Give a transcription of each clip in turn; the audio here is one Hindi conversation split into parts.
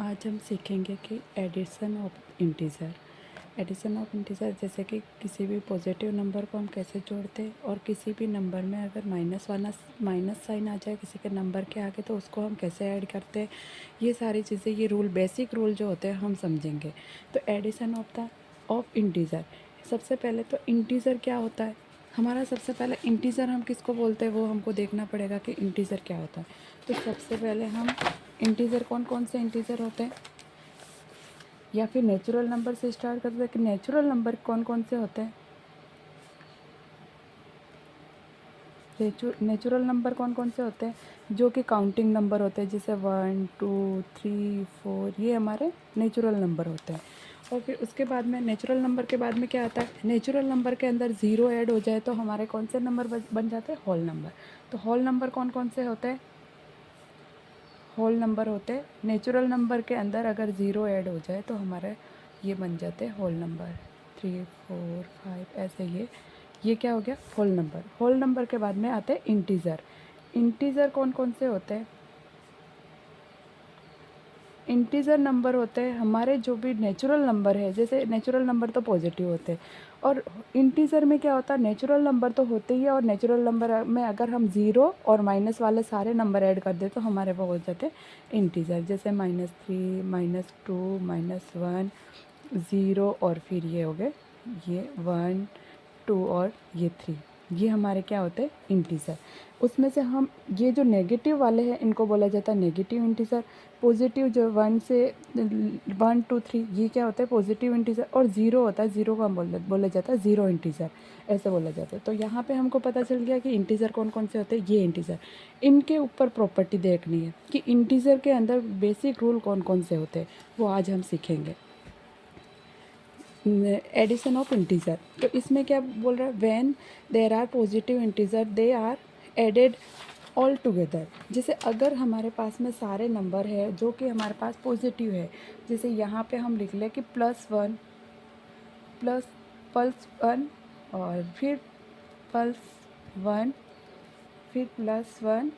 आज हम सीखेंगे कि addition of integer. Addition of integer जैसे कि किसी भी पॉजिटिव नंबर को हम कैसे जोड़ते हैं और किसी भी नंबर में अगर माइनस साइन आ जाए किसी के नंबर के आगे तो उसको हम कैसे ऐड करते हैं, ये सारी चीज़ें, ये रूल, बेसिक रूल जो होते हैं हम समझेंगे। तो एडिशन ऑफ इंटीजर, सबसे पहले तो इंटीजर क्या होता है हमारा। सबसे पहले इंटीजर हम किसको बोलते हैं वो हमको देखना पड़ेगा कि इंटीजर क्या होता है। तो सबसे पहले हम इंटीजर कौन कौन से इंटीजर होते हैं, या फिर नेचुरल नंबर से स्टार्ट करते हैं कि नेचुरल नंबर कौन कौन से होते हैं। नेचुरल नंबर कौन कौन से होते हैं जो कि काउंटिंग नंबर होते हैं, जैसे 1 2 3 4, ये हमारे नेचुरल नंबर होते हैं। और फिर उसके बाद में नेचुरल नंबर के बाद में क्या आता है, नेचुरल नंबर के अंदर ज़ीरो ऐड हो जाए तो हमारे कौन से नंबर बन जाते हैं, होल नंबर। तो होल नंबर कौन कौन से होते हैं, होल नंबर होते हैं। नेचुरल नंबर के अंदर अगर ज़ीरो ऐड हो जाए तो हमारे ये बन जाते हैं होल नंबर, 3 4 5 ऐसे। ये क्या हो गया, होल नंबर। होल नंबर के बाद में आते हैं इंटीजर। इंटीजर कौन कौन से होते हैं, इंटीजर नंबर होते हैं हमारे जो भी नेचुरल नंबर है, जैसे नेचुरल नंबर तो पॉजिटिव होते हैं और इंटीजर में क्या होता है, नेचुरल नंबर तो होते ही है और नेचुरल नंबर में अगर हम ज़ीरो और माइनस वाले सारे नंबर ऐड कर दे तो हमारे वो हो जाते हैं इंटीजर, जैसे -3 -2 -1 ज़ीरो और फिर ये हो गए ये 1 2 और ये 3, ये हमारे क्या होते हैं, इंटीजर। उसमें से हम ये जो नेगेटिव वाले हैं इनको बोला जाता है नेगेटिव इंटीजर। पॉजिटिव जो 1 से 1 2 3 ये क्या होता है, पॉजिटिव इंटीजर। और ज़ीरो होता है, ज़ीरो को हम बोला जाता है ज़ीरो इंटीजर, ऐसे बोला जाता है। तो यहाँ पे हमको पता चल गया कि इंटीजर कौन कौन से होते हैं, ये इंटीजर। इनके ऊपर प्रॉपर्टी देखनी है कि इंटीजर के अंदर बेसिक रूल कौन कौन से होते हैं, वो आज हम सीखेंगे। एडिशन ऑफ इंटीजर, तो इसमें क्या बोल रहा है, when there are positive integer they are added all together. जैसे अगर हमारे पास में सारे नंबर है जो कि हमारे पास पॉजिटिव है, जैसे यहाँ पे हम लिख लें कि +1 +1 और फिर +1 फिर +1,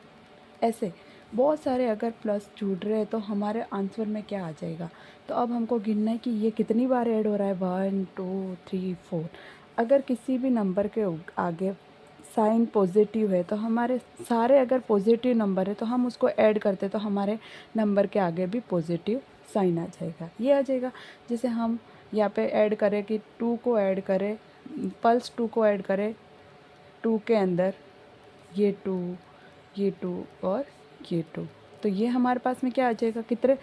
ऐसे बहुत सारे अगर प्लस जुड़ रहे हैं तो हमारे आंसर में क्या आ जाएगा। तो अब हमको गिनना है कि ये कितनी बार ऐड हो रहा है, 1 2 3 4। अगर किसी भी नंबर के आगे साइन पॉजिटिव है तो हमारे सारे अगर पॉजिटिव नंबर है तो हम उसको ऐड करते तो हमारे नंबर के आगे भी पॉजिटिव साइन आ जाएगा, ये आ जाएगा। जैसे हम यहाँ पे ऐड करें कि 2 को ऐड करें, +2 को ऐड करें 2 के अंदर, ये 2 ये 2 और ये 2, तो ये हमारे पास में क्या आ जाएगा, कितने,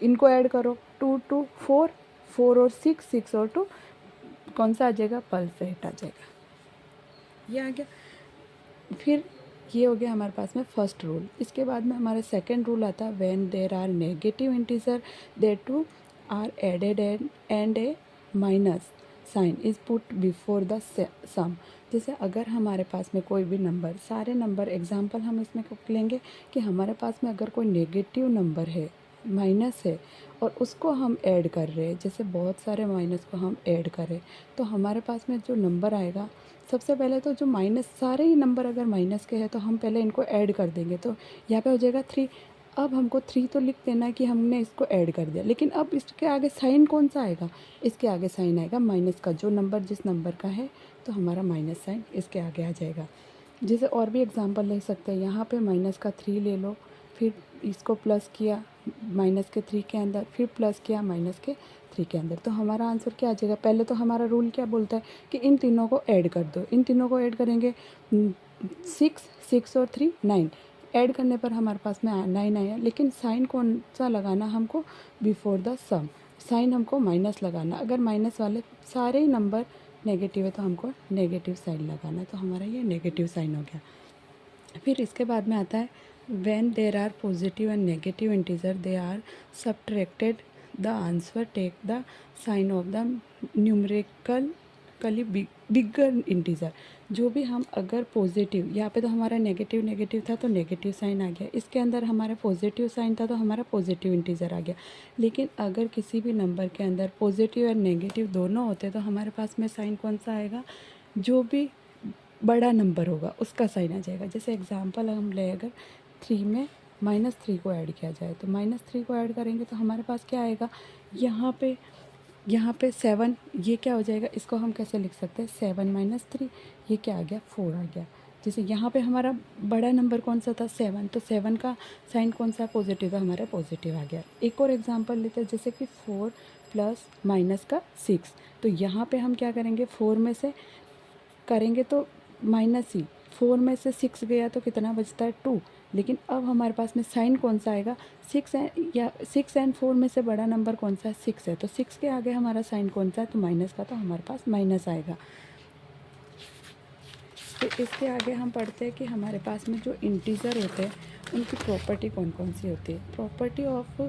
इनको ऐड करो, 2 2 4 4 और 6 6 और 2, कौन सा आ जाएगा, पल्स से हट आ जाएगा, ये आ गया। फिर ये हो गया हमारे पास में फर्स्ट रूल। इसके बाद में हमारा सेकंड रूल आता है, when there are negative integer there to are added and a minus sign is put before the sum. जैसे अगर हमारे पास में कोई भी नंबर, सारे नंबर एग्जांपल हम इसमें लेंगे कि हमारे पास में अगर कोई नेगेटिव नंबर है, माइनस है, और उसको हम ऐड कर रहे हैं, जैसे बहुत सारे माइनस को हम ऐड करें तो हमारे पास में जो नंबर आएगा, सबसे पहले तो जो माइनस, सारे ही नंबर अगर माइनस के हैं तो हम पहले इनको ऐड कर देंगे, तो यहाँ पे हो जाएगा 3। अब हमको 3 तो लिख देना है कि हमने इसको ऐड कर दिया, लेकिन अब इसके आगे साइन कौन सा आएगा, इसके आगे साइन आएगा माइनस का, जो नंबर जिस नंबर का है तो हमारा माइनस साइन इसके आगे आ जाएगा। जैसे और भी एग्जांपल ले सकते हैं, यहाँ पे माइनस का 3 ले लो, फिर इसको प्लस किया माइनस के 3 के अंदर, फिर प्लस किया माइनस के 3 के अंदर, तो हमारा आंसर क्या आ जाएगा। पहले तो हमारा रूल क्या बोलता है कि इन तीनों को ऐड कर दो, इन तीनों को ऐड करेंगे, 6 6 और 3 9, ऐड करने पर हमारे पास में 9 आया, लेकिन साइन कौन सा लगाना हमको, बिफोर द सम, साइन हमको माइनस लगाना। अगर माइनस वाले सारे ही नंबर नेगेटिव है तो हमको नेगेटिव साइन लगाना, तो हमारा ये नेगेटिव साइन हो गया। फिर इसके बाद में आता है, when there are positive and negative integer they are subtracted the answer take the sign of the numerically bigger integer. जो भी हम अगर पॉजिटिव, यहाँ पे तो हमारा नेगेटिव नेगेटिव था तो नेगेटिव साइन आ गया, इसके अंदर हमारा पॉजिटिव साइन था तो हमारा पॉजिटिव इंटीजर आ गया। लेकिन अगर किसी भी नंबर के अंदर पॉजिटिव और नेगेटिव दोनों होते तो हमारे पास में साइन कौन सा आएगा, जो भी बड़ा नंबर होगा उसका साइन आ जाएगा। जैसे एग्जांपल हम ले, अगर 3 में -3 को ऐड किया जाए। तो -3 को ऐड करेंगे तो हमारे पास क्या आएगा, यहाँ पे 7, ये क्या हो जाएगा, इसको हम कैसे लिख सकते हैं, 7 - 3, ये क्या आ गया, 4 आ गया। जैसे यहाँ पे हमारा बड़ा नंबर कौन सा था, 7, तो 7 का साइन कौन सा, पॉजिटिव था, हमारा पॉजिटिव आ गया। एक और एग्जांपल लेते हैं, जैसे कि 4 प्लस माइनस का 6, तो यहाँ पे हम क्या करेंगे, 4 में से करेंगे तो माइनस ही, 4 में से 6 गया तो कितना बचता है, 2। लेकिन अब हमारे पास में साइन कौन सा आएगा, 6 या 6 एंड 4 में से बड़ा नंबर कौन सा है, 6 है, तो 6 के आगे हमारा साइन कौन सा है, तो माइनस का, तो हमारे पास माइनस आएगा। तो इसके आगे हम पढ़ते हैं कि हमारे पास में जो इंटीजर होते हैं उनकी प्रॉपर्टी कौन कौन सी होती है। Property of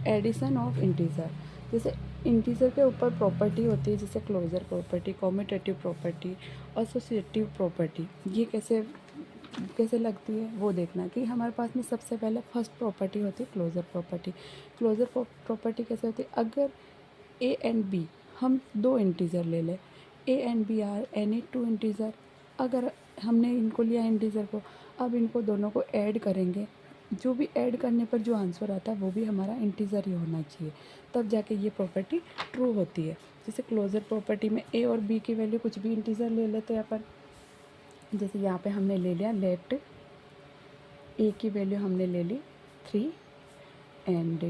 addition of integer, जैसे इंटीजर के ऊपर प्रॉपर्टी होती है, जैसे closure property, commutative property, associative property. ये कैसे कैसे लगती है वो देखना कि हमारे पास में सबसे पहले फर्स्ट प्रॉपर्टी होती है क्लोजर प्रॉपर्टी। क्लोजर प्रॉपर्टी कैसे होती है, अगर ए एंड बी हम दो इंटीजर ले लें, A and B are any two integer, अगर हमने इनको लिया इंटीजर को, अब इनको दोनों को ऐड करेंगे, जो भी ऐड करने पर जो आंसर आता है वो भी हमारा इंटीजर ही होना चाहिए, तब जाके ये प्रॉपर्टी ट्रू होती है। जैसे क्लोजर प्रॉपर्टी में ए और बी की वैल्यू कुछ भी इंटीजर ले लेते हैं अपन, जैसे यहाँ पे हमने ले लिया, लेट ए की वैल्यू हमने ले ली 3 एंड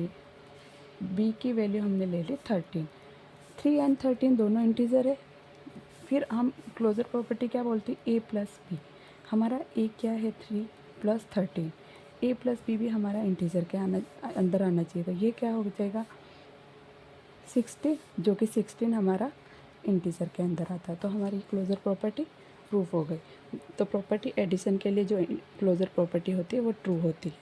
बी की वैल्यू हमने ले ली 13। 3 एंड 13 दोनों इंटीजर है। फिर हम क्लोजर प्रॉपर्टी क्या बोलती है, ए प्लस बी, हमारा ए क्या है, 3 प्लस 13, ए प्लस बी भी हमारा इंटीजर के अंदर आना चाहिए, तो ये क्या हो जाएगा 16, जो कि 16 हमारा इंटीजर के अंदर आता है, तो हमारी क्लोजर प्रॉपर्टी प्रूफ हो गई। तो प्रॉपर्टी एडिशन के लिए जो क्लोजर प्रॉपर्टी होती है वो ट्रू होती है।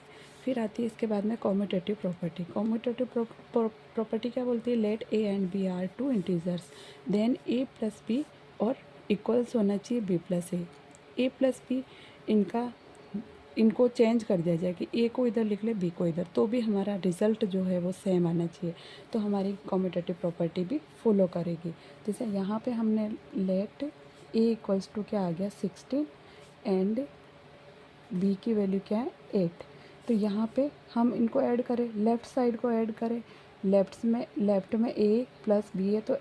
फिर आती है इसके बाद में कॉम्यूटेटिव प्रॉपर्टी। कॉम्यूटेटिव प्रॉपर्टी क्या बोलती है, let A and B are two integers, then A plus B और इक्वल्स होना चाहिए B plus A plus B, इनको चेंज कर दिया जाए कि ए को इधर लिख ले, बी को इधर, तो भी हमारा रिज़ल्ट जो है वो सेम आना चाहिए, तो हमारी कॉम्यूटेटिव प्रॉपर्टी भी फॉलो करेगी। जैसे यहाँ पे हमने लेट ए इक्वल्स टू क्या आ गया 16 एंड बी की वैल्यू क्या है 8, तो यहाँ पे हम इनको ऐड करें, लेफ़्ट साइड को ऐड करें, लेफ़्ट में ए प्लस बी है तो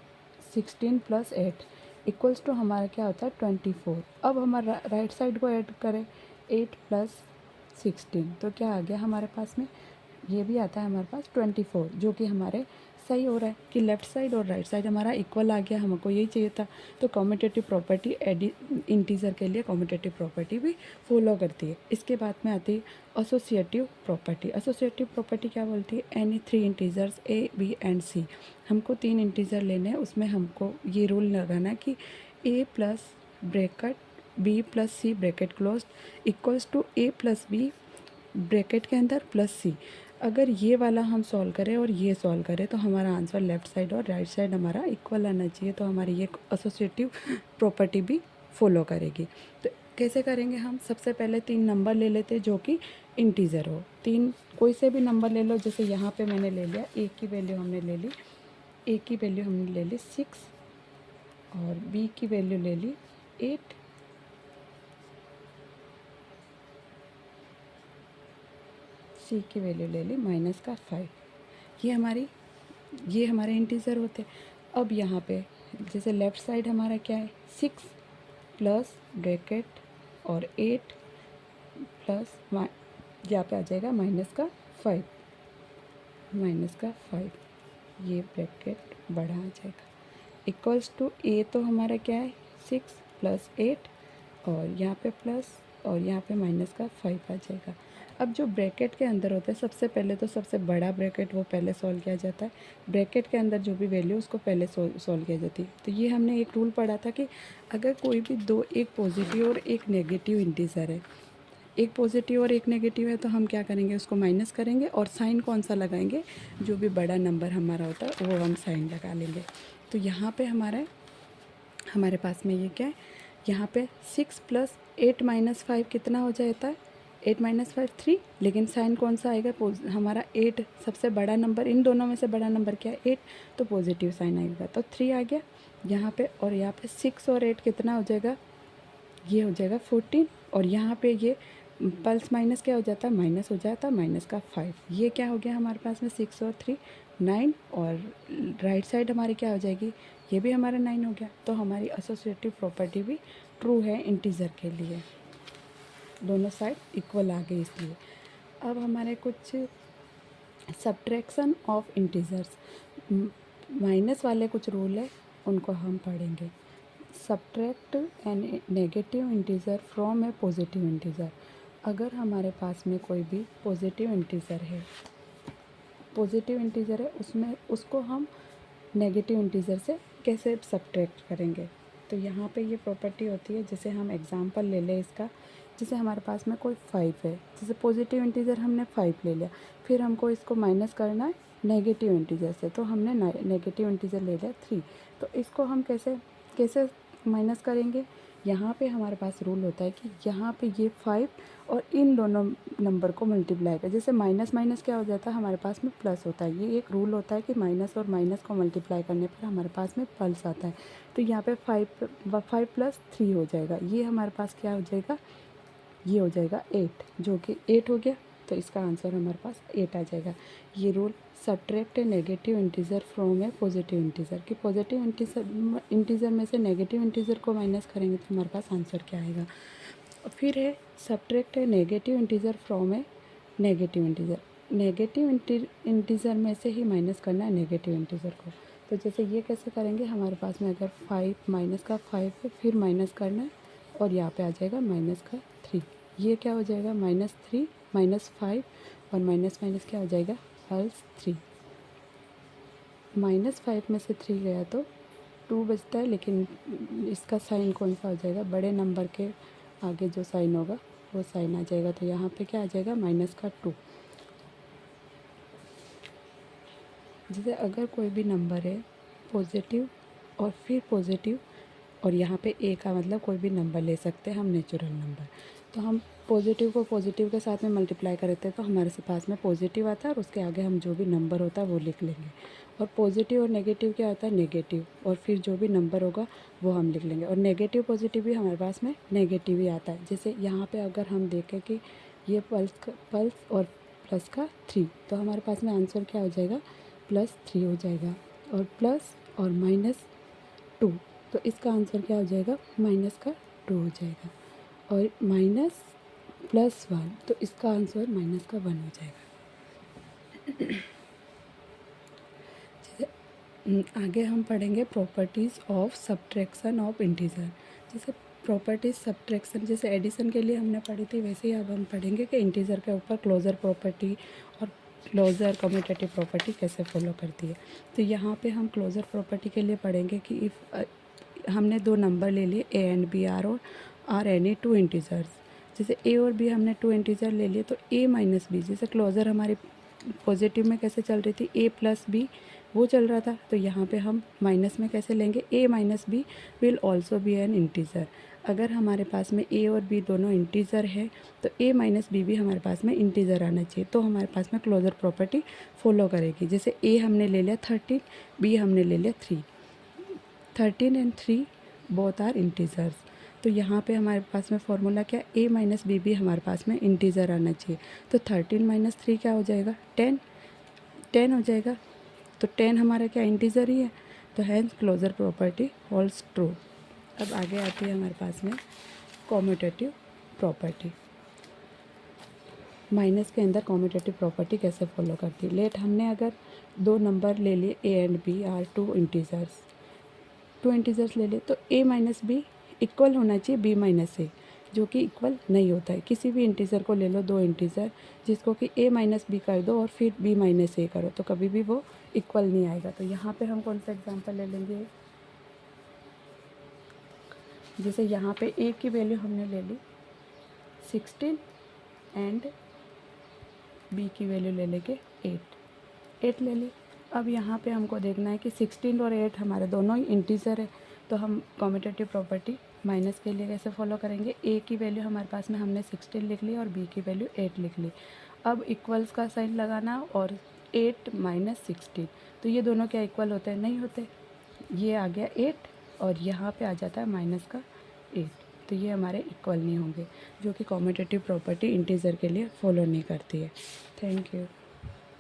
16 प्लस 8 इक्वल्स टू हमारा क्या होता है 24। अब हमारा राइट साइड को ऐड करें, 8 प्लस 16, तो क्या आ गया हमारे पास में, ये भी आता है हमारे पास 24, जो कि हमारे सही हो रहा है कि लेफ़्ट साइड और राइट साइड हमारा इक्वल आ गया, हमको यही चाहिए था। तो कॉम्यूटेटिव प्रॉपर्टी इंटीजर के लिए कॉम्यूटेटिव प्रॉपर्टी भी फॉलो करती है। इसके बाद में आती है एसोसिएटिव प्रॉपर्टी। एसोसिएटिव प्रॉपर्टी क्या बोलती है, any 3 integers a b and c, हमको 3 इंटीजर लेने हैं, उसमें हमको ये रूल लगाना है कि a plus bracket b plus c bracket close equals to a plus b bracket के अंदर प्लस सी। अगर ये वाला हम सॉल्व करें और ये सॉल्व करें तो हमारा आंसर लेफ़्ट साइड और राइट साइड हमारा इक्वल आना चाहिए, तो हमारी ये एसोसिएटिव प्रॉपर्टी भी फॉलो करेगी। तो कैसे करेंगे हम, सबसे पहले 3 नंबर ले लेते हैं जो कि इंटीजर हो, 3 कोई से भी नंबर ले लो, जैसे यहाँ पे मैंने ले लिया ए की वैल्यू हमने ले ली, ए की वैल्यू हमने ले ली 6 और बी की वैल्यू ले ली 8, सी की वैल्यू ले ली -5। ये हमारे इंटीजर होते। अब यहाँ पे जैसे लेफ़्ट साइड हमारा क्या है 6 प्लस ब्रैकेट और 8 प्लस यहाँ पे आ जाएगा -5, ये ब्रैकेट बड़ा आ जाएगा इक्वल्स टू ए, तो हमारा क्या है 6 प्लस 8 और यहाँ पे प्लस और यहाँ पे -5 आ जाएगा। अब जो ब्रैकेट के अंदर होता है सबसे पहले तो सबसे बड़ा ब्रैकेट वो पहले सॉल्व किया जाता है, ब्रैकेट के अंदर जो भी वैल्यू उसको पहले सॉल्व किया जाती है। तो ये हमने एक रूल पढ़ा था कि अगर कोई भी दो, एक पॉजिटिव और एक नेगेटिव इंटीजर है, एक पॉजिटिव और एक नेगेटिव है, तो हम क्या करेंगे उसको माइनस करेंगे और साइन कौन सा लगाएंगे, जो भी बड़ा नंबर हमारा होता है वो हम साइन लगा लेंगे। तो यहाँ पे हमारे पास में ये क्या है, यहाँ पे 6 प्लस 8 -5 कितना हो जाता है 8 - 5 3, लेकिन साइन कौन सा आएगा, हमारा 8 सबसे बड़ा नंबर, इन दोनों में से बड़ा नंबर क्या है 8, तो पॉजिटिव साइन आएगा, तो 3 आ गया यहाँ पे। और यहाँ पे 6 और 8 कितना हो जाएगा, ये हो जाएगा 14 और यहाँ पे ये पल्स माइनस क्या हो जाता है, माइनस हो जाता है माइनस का 5। ये क्या हो गया हमारे पास में 6 और 3 9, और राइट साइड हमारी क्या हो जाएगी, ये भी हमारा 9 हो गया। तो हमारी एसोसिएटिव प्रॉपर्टी भी ट्रू है इंटीजर के लिए, दोनों साइड इक्वल आ गई इसलिए। अब हमारे कुछ सब्ट्रैक्शन ऑफ इंटीजर्स, माइनस वाले कुछ रूल है उनको हम पढ़ेंगे। Subtract an negative integer from a positive integer. अगर हमारे पास में कोई भी पॉजिटिव इंटीजर है, उसमें उसको हम नेगेटिव इंटीजर से कैसे सब्ट्रैक्ट करेंगे। तो यहाँ पे ये प्रॉपर्टी होती है, जैसे हम एग्जांपल ले लें इसका। जैसे हमारे पास में कोई 5 है, जैसे पॉजिटिव इंटीजर हमने 5 ले लिया, फिर हमको इसको माइनस करना है नेगेटिव इंटीजर से, तो हमने नेगेटिव इंटीजर ले लिया 3। तो इसको हम कैसे कैसे माइनस करेंगे। यहाँ पे हमारे पास रूल होता है कि यहाँ पे ये 5 और इन दोनों नंबर को मल्टीप्लाई कर, जैसे माइनस माइनस क्या हो जाता है हमारे पास में प्लस होता है। ये एक रूल होता है कि माइनस और माइनस को मल्टीप्लाई करने पर हमारे पास में प्लस आता है। तो यहाँ पे 5 प्लस 3 हो जाएगा, ये हमारे पास क्या हो जाएगा, ये हो जाएगा 8, जो कि 8 हो गया। तो इसका आंसर हमारे पास 8 आ जाएगा। ये rule subtract A negative integer from a positive integer, कि पॉजिटिव इंटीजर में से नेगेटिव इंटीजर को माइनस करेंगे तो हमारे पास आंसर क्या आएगा। फिर है subtract A negative integer from A negative integer. Negative integer में से ही माइनस करना है नेगेटिव इंटीजर को। तो जैसे ये कैसे करेंगे, हमारे पास में अगर 5 माइनस का 5 है, फिर माइनस करना है और यहाँ पे आ जाएगा माइनस का 3। ये क्या हो जाएगा, -3 -5 और माइनस माइनस क्या हो जाएगा, प्लस 3। -5 में से 3 गया तो 2 बचता है, लेकिन इसका साइन कौन सा हो जाएगा, बड़े नंबर के आगे जो साइन होगा वो साइन आ जाएगा। तो यहाँ पे क्या आ जाएगा, माइनस का 2। जैसे अगर कोई भी नंबर है पॉजिटिव और फिर पॉजिटिव, और यहाँ पे ए का मतलब कोई भी नंबर ले सकते हैं हम, नेचुरल नंबर। तो हम पॉजिटिव को पॉजिटिव के साथ में मल्टीप्लाई करते हैं तो हमारे से पास में पॉजिटिव आता है, और उसके आगे हम जो भी नंबर होता है वो लिख लेंगे। और पॉजिटिव और नेगेटिव क्या होता है, नेगेटिव, और फिर जो भी नंबर होगा वो हम लिख लेंगे। और नेगेटिव पॉजिटिव भी हमारे पास में नेगेटिव ही आता है। जैसे यहाँ पर अगर हम देखें कि ये पल्स और प्लस का 3, तो हमारे पास में आंसर क्या हो जाएगा, +3 हो जाएगा। और प्लस और -2, तो इसका आंसर क्या हो जाएगा, माइनस का 2 हो जाएगा। और माइनस +1, तो इसका आंसर माइनस का 1 हो जाएगा। जैसे आगे हम पढ़ेंगे properties of subtraction of integer. जैसे प्रॉपर्टीज सब्ट्रैक्शन, जैसे एडिशन के लिए हमने पढ़ी थी, वैसे ही अब हम पढ़ेंगे कि इंटीजर के ऊपर क्लोजर प्रॉपर्टी और क्लोजर कम्यूटेटिव प्रॉपर्टी कैसे फॉलो करती है। तो यहाँ पे हम क्लोजर प्रॉपर्टी के लिए पढ़ेंगे कि इफ़ हमने 2 नंबर ले लिए A and B are any 2 integers. जैसे ए और बी हमने 2 इंटीजर ले लिए, तो ए माइनस बी, जैसे क्लोजर हमारी पॉजिटिव में कैसे चल रही थी, ए प्लस बी वो चल रहा था, तो यहाँ पे हम माइनस में कैसे लेंगे, a minus b will also be an integer. अगर हमारे पास में ए और बी दोनों इंटीजर है तो ए माइनस बी भी हमारे पास में इंटीजर आना चाहिए, तो हमारे पास में क्लोजर प्रॉपर्टी फॉलो करेगी। जैसे ए हमने ले लिया 13, बी हमने ले लिया 3, 13 एंड 3 बोथ आर इंटीजर्स। तो यहाँ पे हमारे पास में फॉर्मूला क्या, ए माइनस बी भी हमारे पास में इंटीजर आना चाहिए। तो 13 माइनस 3 क्या हो जाएगा, 10 हो जाएगा। तो 10 हमारा क्या इंटीजर ही है, तो hence closure property holds true. अब आगे आती है हमारे पास में कम्यूटेटिव प्रॉपर्टी। माइनस के अंदर कम्यूटेटिव प्रॉपर्टी कैसे फॉलो करती है। लेट हमने अगर 2 नंबर ले लिए A and B are 2 integers ले लिए, तो ए माइनस बी इक्वल होना चाहिए बी माइनस ए, जो कि इक्वल नहीं होता है। किसी भी इंटीजर को ले लो, 2 इंटीजर जिसको कि ए माइनस बी कर दो और फिर बी माइनस ए करो, तो कभी भी वो इक्वल नहीं आएगा। तो यहाँ पे हम कौन सा एग्जांपल ले लेंगे, जैसे यहाँ पे ए की वैल्यू हमने ले ली 16 एंड बी की वैल्यू ले लेंगे 8 ले ली। अब यहाँ पे हमको देखना है कि 16 और 8 हमारे दोनों ही इंटीजर है, तो हम कम्यूटेटिव प्रॉपर्टी माइनस के लिए कैसे फॉलो करेंगे। ए की वैल्यू हमारे पास में हमने 16 लिख ली और बी की वैल्यू 8 लिख ली। अब इक्वल्स का साइन लगाना और 8 माइनस 16, तो ये दोनों क्या इक्वल होते हैं, नहीं होते। ये आ गया 8 और यहाँ पे आ जाता है माइनस का 8, तो ये हमारे इक्वल नहीं होंगे, जो कि कॉम्यूटेटिव प्रॉपर्टी इंटीजर के लिए फॉलो नहीं करती है। Thank you.